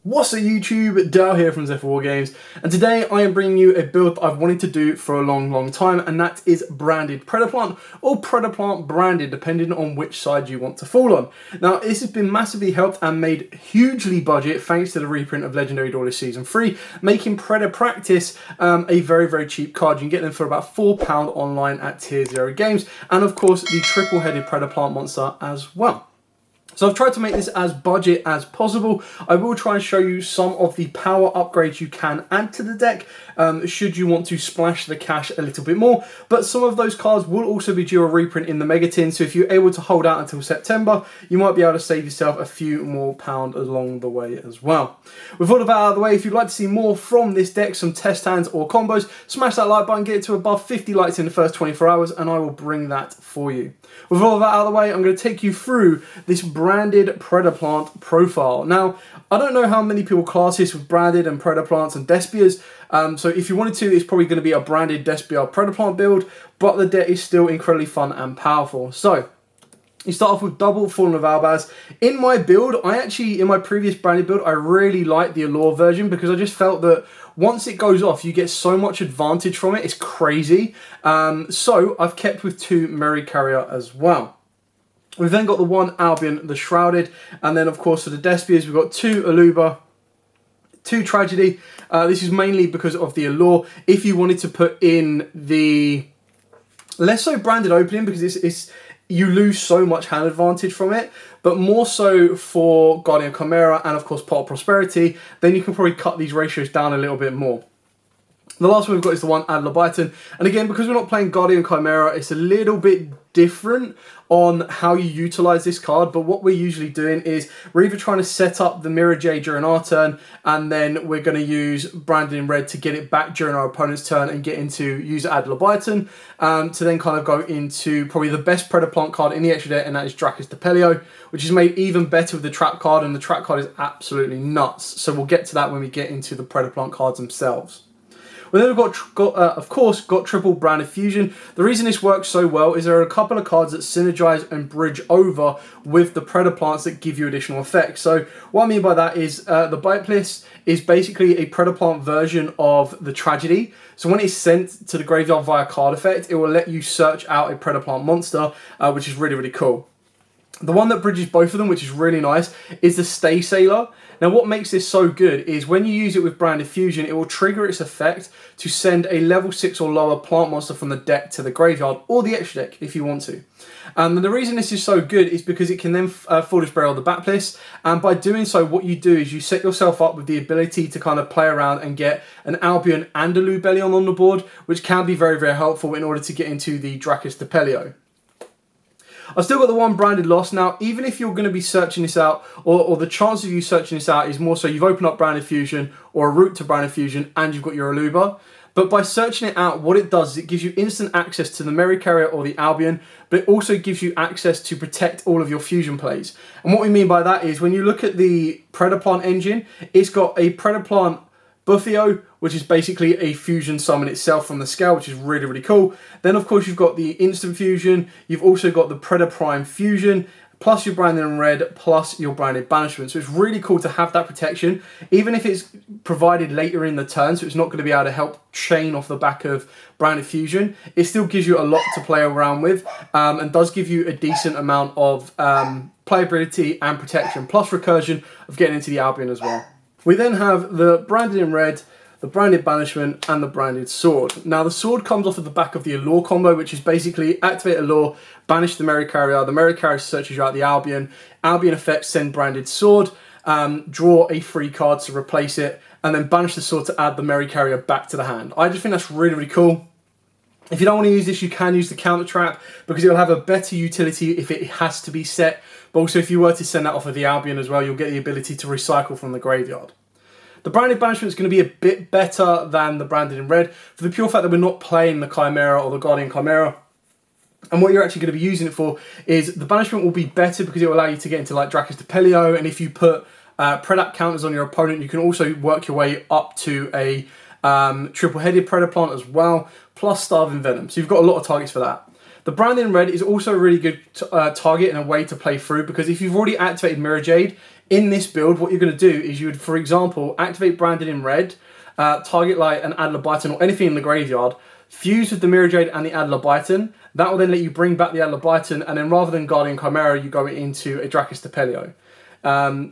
What's up YouTube, Dale here from Zephyr Wargames, and today I am bringing you a build that I've wanted to do for a long time, and that is branded Predaplant, or Predaplant branded, depending on which side you want to fall on. Now this has been massively helped and made hugely budget thanks to the reprint of Legendary Duelist Season 3, making Preda Practice a very cheap card. You can get them for about £4 online at Tier 0 Games, and of course the triple-headed Predaplant monster as well. So I've tried to make this as budget as possible. I will try and show you some of the power upgrades you can add to the deck should you want to splash the cash a little bit more. But some of those cards will also be due a reprint in the Mega Tin, so if you're able to hold out until September, you might be able to save yourself a few more pounds along the way as well. With all of that out of the way, if you'd like to see more from this deck, some test hands or combos, smash that like button, get it to above 50 likes in the first 24 hours, and I will bring that for you. With all of that out of the way, I'm going to take you through this branded Predaplant profile. Now, I don't know how many people class this with branded and Predaplants and Despias, so if you wanted to, it's probably going to be a branded Despia Predaplant build, but the deck is still incredibly fun and powerful. So, you start off with double Fallen of Albaz. In my build, in my previous branded build, I really liked the Allure version because I just felt that once it goes off, you get so much advantage from it. It's crazy. So I've kept with 2 Merry Carrier as well. We've then got the 1 Albion, the Shrouded, and then of course for the Despias, we've got 2 Aluba, 2 Tragedy. This is mainly because of the Allure. If you wanted to put in the less so branded opening, because you lose so much hand advantage from it, but more so for Guardian Chimera and of course Pot of Prosperity, then you can probably cut these ratios down a little bit more. The last one we've got is the 1 Adler, and again, because we're not playing Guardian Chimera, it's a little bit different on how you utilize this card, but what we're usually doing is we're either trying to set up the Mirror J during our turn, and then we're going to use Branded in Red to get it back during our opponent's turn and get into use Adler to then kind of go into probably the best Predaplant card in the extra deck, and that is Dracus Depelio, which is made even better with the trap card, and the trap card is absolutely nuts. So we'll get to that when we get into the Predaplant cards themselves. We then we've of course, got triple Branded Fusion. The reason this works so well is there are a couple of cards that synergize and bridge over with the Predaplants that give you additional effects. So what I mean by that is the Baitless is basically a Predaplant version of the Tragedy. So when it's sent to the graveyard via card effect, it will let you search out a Predaplant monster, which is really cool. The one that bridges both of them, which is really nice, is the Stay Sailor. Now what makes this so good is when you use it with Branded Fusion, it will trigger its effect to send a level 6 or lower plant monster from the deck to the graveyard, or the extra deck if you want to. And the reason this is so good is because it can then Foolish Burial the Baitless, and by doing so, what you do is you set yourself up with the ability to kind of play around and get an Albion and a Lubellion on the board, which can be very helpful in order to get into the Dracus Depelio. I've still got the 1 Branded Lost. Now, even if you're going to be searching this out, or the chance of you searching this out is more so you've opened up Branded Fusion or a route to Branded Fusion and you've got your Aluba. But by searching it out, what it does is it gives you instant access to the Merry Carrier or the Albion, but it also gives you access to protect all of your fusion plays. And what we mean by that is when you look at the Predaplant engine, it's got a Predaplant Buffio, which is basically a fusion summon itself from the scale, which is really cool. Then of course you've got the instant fusion, you've also got the Predaprime fusion, plus your Branded in Red, plus your Branded Banishment. So it's really cool to have that protection, even if it's provided later in the turn, so it's not going to be able to help chain off the back of Branded Fusion. It still gives you a lot to play around with, and does give you a decent amount of playability and protection, plus recursion of getting into the Albion as well. We then have the Branded in Red, the Branded Banishment, and the Branded Sword. Now the Sword comes off of the back of the Allure combo, which is basically activate Allure, banish the Merry Carrier, the Merry Carrier searches you out the Albion, Albion effects send Branded Sword, draw a free card to replace it, and then banish the Sword to add the Merry Carrier back to the hand. I just think that's really cool. If you don't want to use this, you can use the Counter Trap, because it will have a better utility if it has to be set. But also if you were to send that off of the Albion as well, you'll get the ability to recycle from the graveyard. The Branded Banishment is going to be a bit better than the Branded in Red, for the pure fact that we're not playing the Chimera or the Guardian Chimera. And what you're actually going to be using it for is the banishment will be better because it will allow you to get into like Dracus de Pelio, and if you put Predap counters on your opponent, you can also work your way up to a triple-headed Predaplant as well, plus Starving Venom. So you've got a lot of targets for that. The Branded in Red is also a really good target and a way to play through, because if you've already activated Mirror Jade in this build, what you're going to do is you would, for example, activate Branded in Red, target like an Adler Bison or anything in the graveyard, fuse with the Mirror Jade and the Adler Bison. That will then let you bring back the Adler Bison, and then rather than Guardian Chimera, you go into a Dracus de Pelio.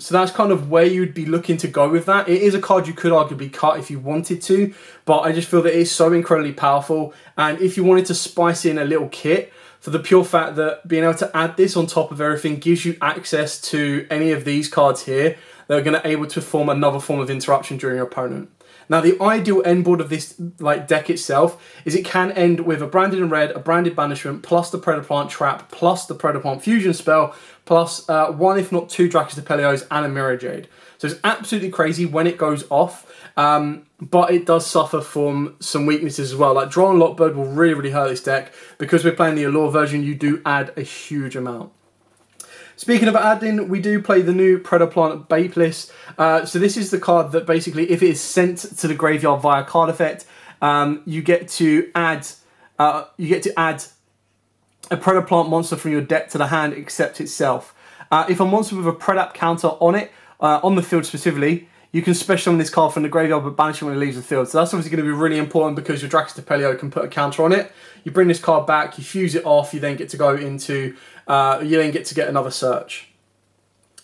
So that's kind of where you'd be looking to go with that. It is a card you could arguably cut if you wanted to, but I just feel that it is so incredibly powerful. And if you wanted to spice in a little kit, for the pure fact that being able to add this on top of everything gives you access to any of these cards here that are going to able to form another form of interruption during your opponent. Now, the ideal end board of this like deck itself is it can end with a Branded in Red, a Branded Banishment, plus the Predaplant Trap, plus the Predaplant Fusion spell, plus one if not two Dracus de Pelios and a Mirror Jade. So it's absolutely crazy when it goes off, but it does suffer from some weaknesses as well. Like Draw and Lockbird will really hurt this deck. Because we're playing the Allure version, you do add a huge amount. Speaking of adding, we do play the new Predaplant Baitless. So this is the card that basically, if it is sent to the graveyard via card effect, you get to add a Predaplant monster from your deck to the hand except itself. If a monster with a Predap counter on it, on the field specifically, you can special summon this card from the graveyard but banish it when it leaves the field. So that's obviously going to be really important because your Dracus de Pelio can put a counter on it. You bring this card back, you fuse it off, you then get to go into, you then get to get another search.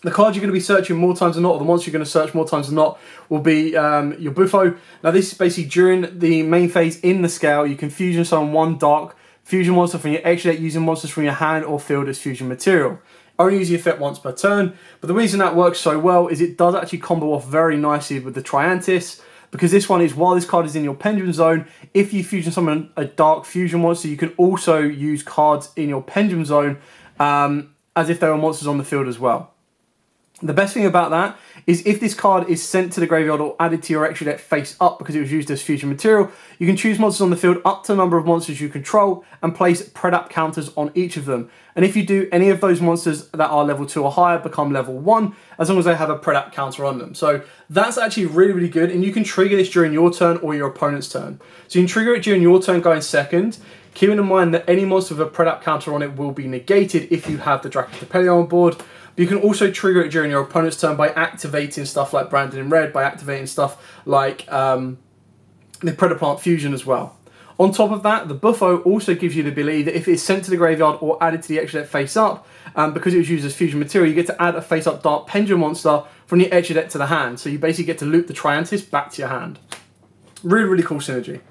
The card you're going to be searching more times than not, or the monster you're going to search more times than not, will be your Buffo. Now this is basically during the main phase in the scale, you can fusion summon one dark fusion monster from your extra deck using monsters from your hand or field as fusion material. Only use the effect once per turn, but the reason that works so well is it does actually combo off very nicely with the Triantis, because this one is, while this card is in your Pendulum Zone, if you fusion summon a dark fusion monster, you can also use cards in your Pendulum Zone as if they were monsters on the field as well. The best thing about that is if this card is sent to the graveyard or added to your extra deck face up because it was used as fusion material, you can choose monsters on the field up to the number of monsters you control and place Predap counters on each of them. And if you do, any of those monsters that are level 2 or higher become level 1 as long as they have a Predap counter on them. So that's actually really good, and you can trigger this during your turn or your opponent's turn. So you can trigger it during your turn going second, keeping in mind that any monster with a Predap counter on it will be negated if you have the Dracus de Pelio on board. You can also trigger it during your opponent's turn by activating stuff like Branded in Red, by activating stuff like the Predaplant Fusion as well. On top of that, the Buffo also gives you the ability that if it's sent to the graveyard or added to the extra deck face up, because it was used as fusion material, you get to add a face up dark Pendulum monster from the extra deck to the hand. So you basically get to loop the Triantis back to your hand. Really cool synergy.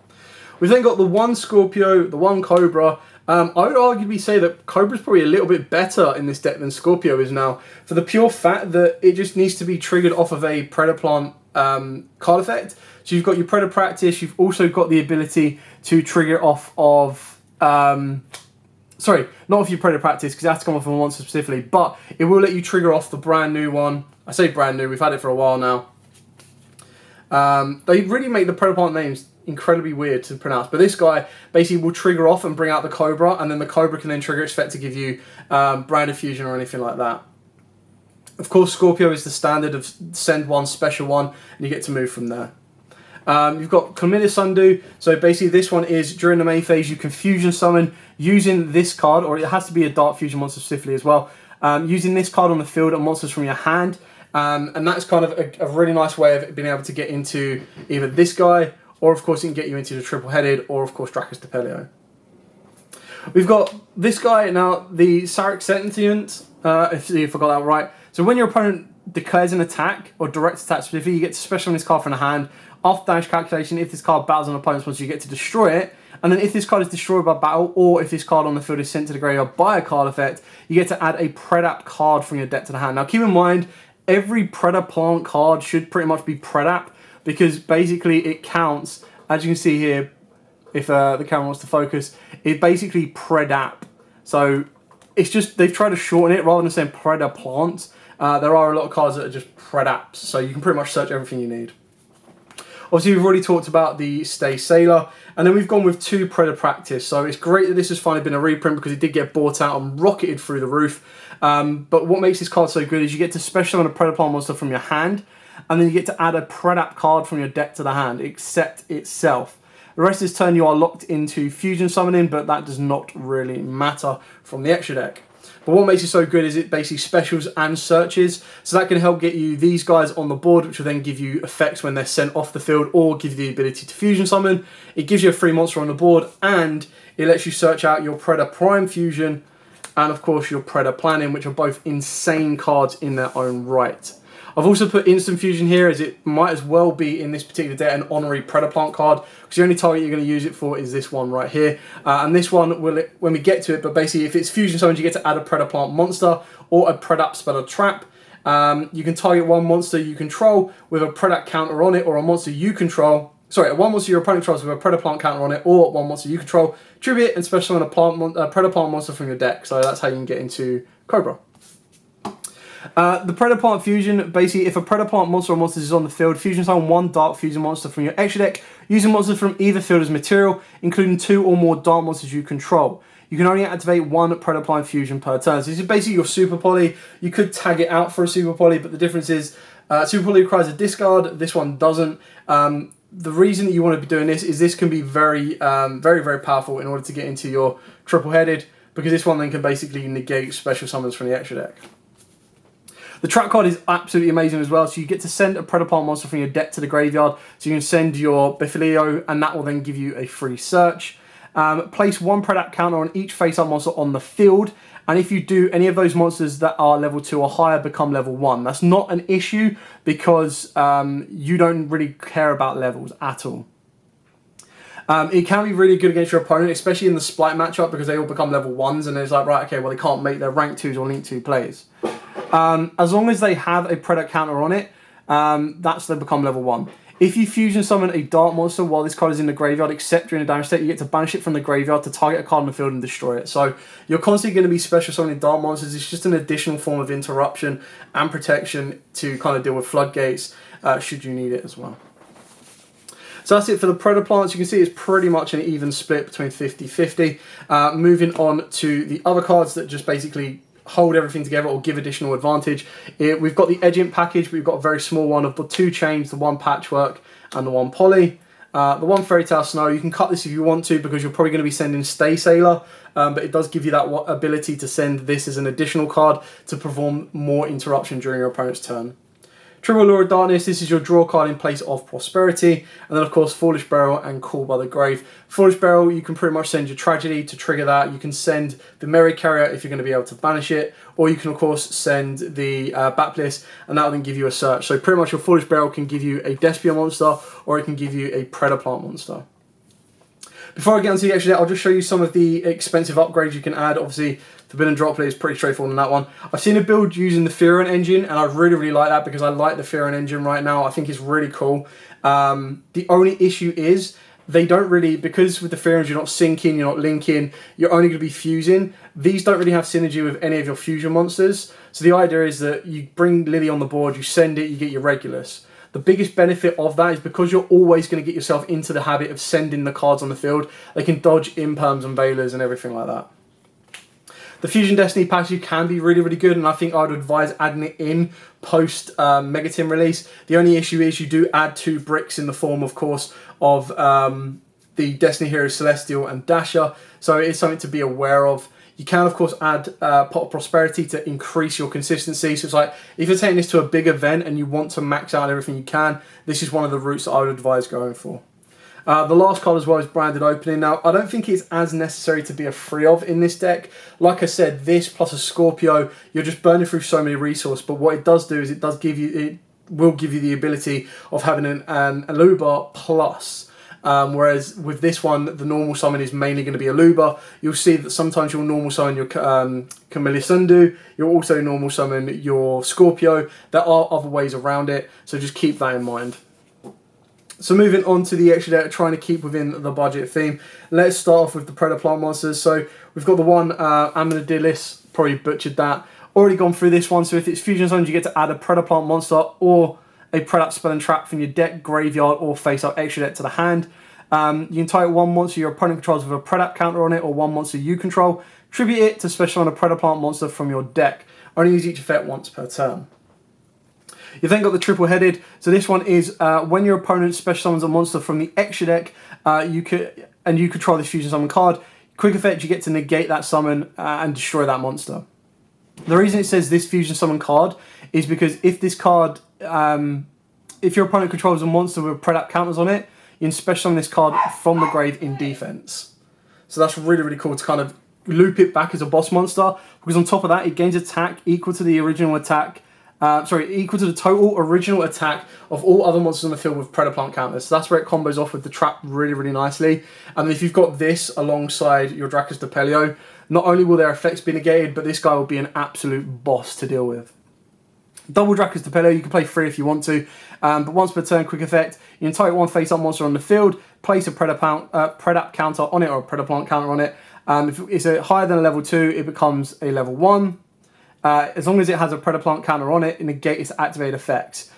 We've then got the one Scorpio, the one Cobra. I would arguably say that Cobra's probably a little bit better in this deck than Scorpio is now, for the pure fact that it just needs to be triggered off of a Predaplant card effect. So you've got your Predator Practice, you've also got the ability to trigger it off of, sorry, not off your Predator Practice because it has to come off of a monster specifically, but it will let you trigger off the brand new one. I say brand new, we've had it for a while now. They really make the Predaplant names incredibly weird to pronounce, but this guy basically will trigger off and bring out the Cobra, and then the Cobra can then trigger its effect to give you Branded Fusion or anything like that. Of course, Scorpio is the standard of send one, special one, and you get to move from there. You've got Chlamydia Sundew, so basically this one is during the main phase you can fusion summon using this card, or it has to be a dark fusion monster specifically as well, using this card on the field and monsters from your hand, and that's kind of a really nice way of being able to get into either this guy, or of course it can get you into the triple-headed, or of course Dracus de Pelio. We've got this guy now, the Sarek Sentient, if I got that right. So when your opponent declares an attack, or direct attack specifically, you get to special summon this card from the hand. After damage calculation, if this card battles an opponent's monster, you get to destroy it. And then if this card is destroyed by battle, or if this card on the field is sent to the graveyard by a card effect, you get to add a Predap card from your deck to the hand. Now keep in mind, every Predaplant card should pretty much be Predap, because basically it counts, as you can see here, if the camera wants to focus, it's basically Predap. So it's just, they've tried to shorten it rather than saying Predaplant. There are a lot of cards that are just Predaps, so you can pretty much search everything you need. Obviously, we've already talked about the Stay Sailor, and then we've gone with 2 Predator Practice. So it's great that this has finally been a reprint because it did get bought out and rocketed through the roof. But what makes this card so good is you get to special on a Predaplant monster from your hand, and then you get to add a Predap card from your deck to the hand, except itself. The rest of this turn you are locked into fusion summoning, but that does not really matter from the extra deck. But what makes it so good is it basically specials and searches, so that can help get you these guys on the board, which will then give you effects when they're sent off the field or give you the ability to fusion summon. It gives you a free monster on the board, and it lets you search out your Predator Prime Fusion and of course your Predaplant, which are both insane cards in their own right. I've also put Instant Fusion here, as it might as well be in this particular deck an honorary Predaplant card, because the only target you're going to use it for is this one right here. And this one, when we get to it, but basically if it's Fusion Summoned, you get to add a Predaplant monster or a Predap spell or trap. You can target one monster you control with a Predap counter on it, or a monster you control. Sorry, one monster your opponent controls with a Predaplant counter on it, or one monster you control. Tribute and special summon a Predaplant monster from your deck. So that's how you can get into Cobra. The Predaplant Fusion, basically if a Predaplant monster or monster is on the field, fusion summon 1 Dark Fusion monster from your extra deck, using monsters from either field as material, including 2 or more Dark monsters you control. You can only activate 1 Predaplant Fusion per turn. So this is basically your Super Poly. You could tag it out for a Super Poly, but the difference is Super Poly requires a discard, this one doesn't. The reason that you want to be doing this can be very powerful in order to get into your triple-headed, because this one then can basically negate special summons from the extra deck. The trap card is absolutely amazing as well, so you get to send a Predaplant monster from your deck to the graveyard, so you can send your Bifilio, and that will then give you a free search. Place 1 Predap counter on each face-up monster on the field, and if you do, any of those monsters that are level 2 or higher become level 1. That's not an issue, because you don't really care about levels at all. It can be really good against your opponent, especially in the Splice matchup, because they all become level 1s, and it's like, right, okay, well, they can't make their rank 2s or link 2 plays. As long as they have a Predator counter on it, they become level 1. If you fusion summon a Dark monster while this card is in the graveyard, except during a damage state, you get to banish it from the graveyard to target a card on the field and destroy it. So you're constantly going to be special summoning Dark monsters. It's just an additional form of interruption and protection to kind of deal with floodgates, should you need it as well. So that's it for the Predaplants. You can see it's pretty much an even split between 50-50. Moving on to the other cards that just basically hold everything together or give additional advantage. We've got the Edge Imp package, but we've got a very small one of the 2 chains, the 1 Patchwork and the 1 Poly. The 1 Fairy Tale Snow, you can cut this if you want to, because you're probably going to be sending Stay Sailor, but it does give you that ability to send this as an additional card to perform more interruption during your opponent's turn. Triple Lure of Darkness, this is your draw card in place of Prosperity. And then of course Foolish Burial and Call by the Grave. Foolish Burial, you can pretty much send your Tragedy to trigger that. You can send the Merry Carrier if you're going to be able to banish it. Or you can of course send the Baitless, and that will then give you a search. So pretty much your Foolish Burial can give you a Despia monster, or it can give you a Predaplant monster. Before I get onto the extra deck, I'll just show you some of the expensive upgrades you can add. Obviously, Forbidden Droplet is pretty straightforward on that one. I've seen a build using the Fearon engine, and I really like that, because I like the Fearon engine right now. I think it's really cool. The only issue is they don't really, because with the Fearons you're not syncing, you're not linking, you're only going to be fusing. These don't really have synergy with any of your fusion monsters. So the idea is that you bring Lily on the board, you send it, you get your Regulus. The biggest benefit of that is because you're always going to get yourself into the habit of sending the cards on the field, they can dodge Imperms and Veilers and everything like that. The Fusion Destiny package can be really good, and I think I would advise adding it in post Megatin release. The only issue is you do add 2 bricks in the form, of course, of the Destiny Heroes Celestial and Dasher, so it is something to be aware of. You can, of course, add Pot of Prosperity to increase your consistency. So it's like, if you're taking this to a big event and you want to max out everything you can, this is one of the routes that I would advise going for. The last card as well is Branded Opening. Now, I don't think it's as necessary to be a free of in this deck. Like I said, this plus a Scorpio, you're just burning through so many resources. But what it does do is it will give you the ability of having an Aluba plus. Whereas with this one, the normal summon is mainly going to be Aluba. You'll see that sometimes you'll normal summon your Kamilisundu. You'll also normal summon your Scorpio. There are other ways around it, so just keep that in mind. So moving on to the extra deck, trying to keep within the budget theme. Let's start off with the Predaplant monsters. So we've got the one Amanadilis, probably butchered that. Already gone through this one, so if it's Fusion Zones, you get to add a Predaplant monster or a Predap spell and trap from your deck, graveyard, or face-up extra deck to the hand. You can target one monster your opponent controls with a Predap counter on it, or one monster you control. Tribute it to special summon a Predaplant monster from your deck. Only use each effect once per turn. You've then got the triple-headed. So this one is when your opponent special summons a monster from the extra deck, you control this fusion summon card. Quick effect, you get to negate that summon and destroy that monster. The reason it says this fusion summon card is because if this card, if your opponent controls a monster with Predap counters on it, you can special summon this card from the grave in defense. So that's really, really cool to kind of loop it back as a boss monster, because on top of that, it gains attack equal to the original attack, equal to the total original attack of all other monsters on the field with Predaplant counters. So that's where it combos off with the trap really, really nicely. And if you've got this alongside your Dracus Depelio, not only will their effects be negated, but this guy will be an absolute boss to deal with. Double Dracus Depelio, you can play 3 if you want to, but once per turn, quick effect, you can target one face-up monster on the field, place a Predap counter on it, or a Predaplant counter on it. If it's higher than a level 2, it becomes a level 1. As long as it has a Predaplant counter on it, it negates its activated effects.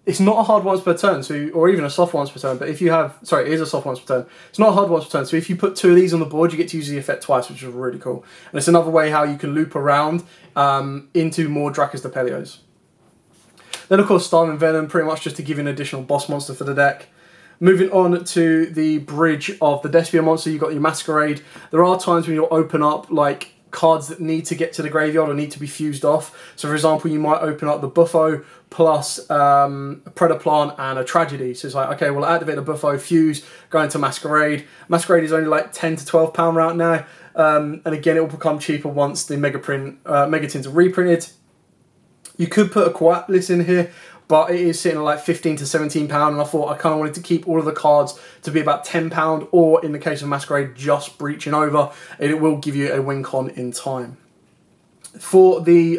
It's not a hard once per turn, or even a soft once per turn, but if you have, sorry, it is a soft once per turn. It's not a hard once per turn, so if you put 2 of these on the board, you get to use the effect twice, which is really cool. And it's another way how you can loop around into more Dracus Depelios. Then, of course, Starving Venom, pretty much just to give you an additional boss monster for the deck. Moving on to the bridge of the Despia monster, you've got your Masquerade. There are times when you'll open up, like, cards that need to get to the graveyard or need to be fused off. So, for example, you might open up the Buffo plus a Predaplant and a Tragedy. So it's like, okay, we'll activate the Buffo, fuse, go into Masquerade. Masquerade is only like £10 to £12 right now. And again, it will become cheaper once the Megatins are reprinted. You could put a Baitless in here, but it is sitting at like £15 to £17, and I thought I kind of wanted to keep all of the cards to be about £10, or in the case of Masquerade, just breaching over, and it will give you a win con in time. For the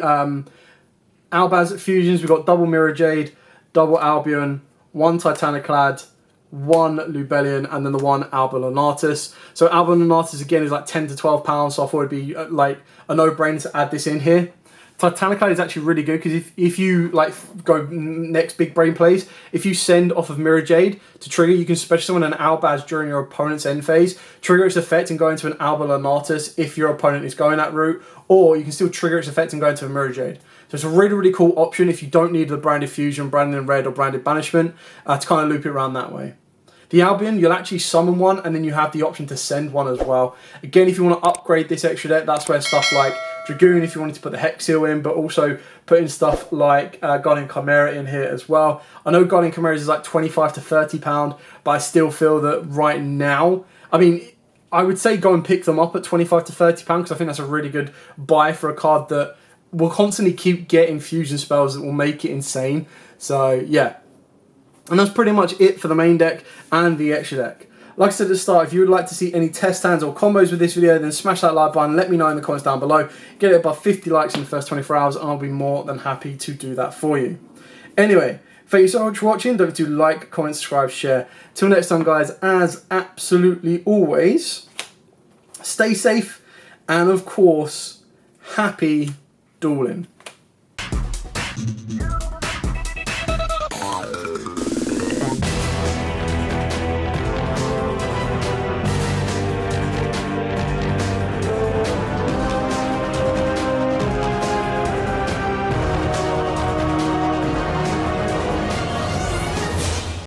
Albaz fusions, we've got double Mirror Jade, double Albion, one Titaniclad, one Lubellion, and then the one Alba Lunatus. So Alba Lunatus again is like £10 to £12, so I thought it'd be like a no-brainer to add this in here. Titaniclad is actually really good because if you like go next big brain plays, if you send off of Mirror Jade to trigger, you can special summon an Albaz during your opponent's end phase, trigger its effect and go into an Alba Lunatus if your opponent is going that route, or you can still trigger its effect and go into a Mirror Jade. So it's a really, really cool option if you don't need the Branded Fusion, Branded in Red, or Branded Banishment to kind of loop it around that way. The Albion, you'll actually summon one, and then you have the option to send one as well. Again, if you want to upgrade this extra deck, that's where stuff like Dragoon, if you wanted to put the Hex Seal in, but also putting stuff like Guardian Chimera in here as well. I know Guardian Chimera is like £25 to £30, but I still feel that right now, I mean, I would say go and pick them up at £25 to £30 because I think that's a really good buy for a card that will constantly keep getting fusion spells that will make it insane. So, yeah. And that's pretty much it for the main deck and the extra deck. Like I said at the start, if you would like to see any test hands or combos with this video, then smash that like button, let me know in the comments down below. Get it above 50 likes in the first 24 hours and I'll be more than happy to do that for you. Anyway, thank you so much for watching. Don't forget to like, comment, subscribe, share. Till next time, guys, as absolutely always, stay safe and, of course, happy dueling.